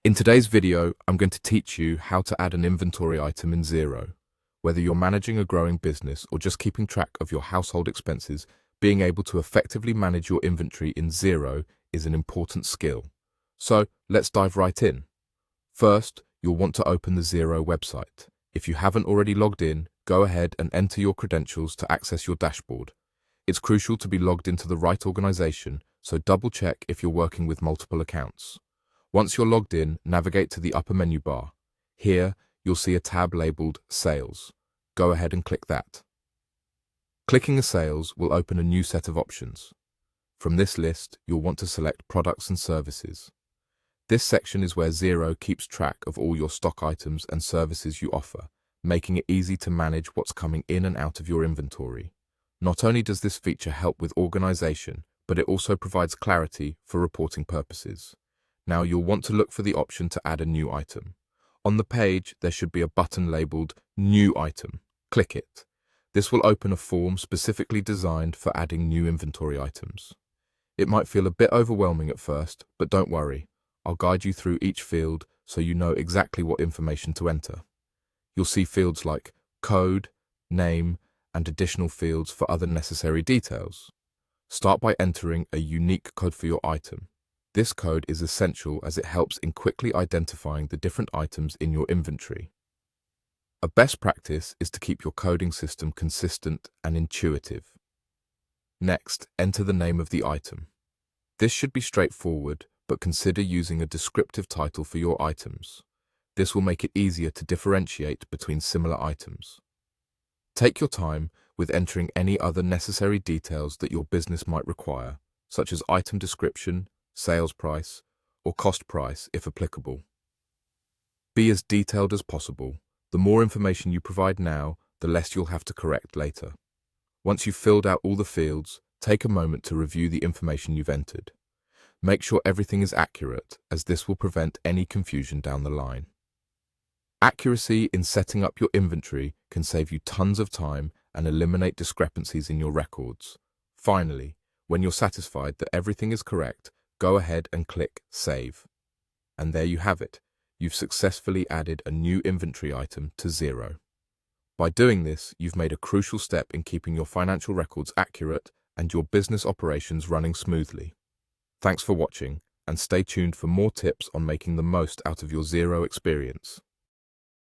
In today's video, I'm going to teach you how to add an inventory item in Xero. Whether you're managing a growing business or just keeping track of your household expenses, being able to effectively manage your inventory in Xero is an important skill. So let's dive right in. First, you'll want to open the Xero website. If you haven't already logged in, go ahead and enter your credentials to access your dashboard. It's crucial to be logged into the right organization, so double check if you're working with multiple accounts. Once you're logged in, navigate to the upper menu bar. Here, you'll see a tab labeled Sales. Go ahead and click that. Clicking the Sales will open a new set of options. From this list, you'll want to select Products and Services. This section is where Xero keeps track of all your stock items and services you offer, making it easy to manage what's coming in and out of your inventory. Not only does this feature help with organization, but it also provides clarity for reporting purposes. Now you'll want to look for the option to add a new item. On the page, there should be a button labeled New Item. Click it. This will open a form specifically designed for adding new inventory items. It might feel a bit overwhelming at first, but don't worry. I'll guide you through each field so you know exactly what information to enter. You'll see fields like code, name, and additional fields for other necessary details. Start by entering a unique code for your item. This code is essential as it helps in quickly identifying the different items in your inventory. A best practice is to keep your coding system consistent and intuitive. Next, enter the name of the item. This should be straightforward, but consider using a descriptive title for your items. This will make it easier to differentiate between similar items. Take your time with entering any other necessary details that your business might require, such as item description, sales price, or cost price if applicable. Be as detailed as possible. The more information you provide now, the less you'll have to correct later. Once you've filled out all the fields, take a moment to review the information you've entered. Make sure everything is accurate, as this will prevent any confusion down the line. Accuracy in setting up your inventory can save you tons of time and eliminate discrepancies in your records. Finally, when you're satisfied that everything is correct, go ahead and click Save. And there you have it. You've successfully added a new inventory item to Xero. By doing this, you've made a crucial step in keeping your financial records accurate and your business operations running smoothly. Thanks for watching, and stay tuned for more tips on making the most out of your Xero experience.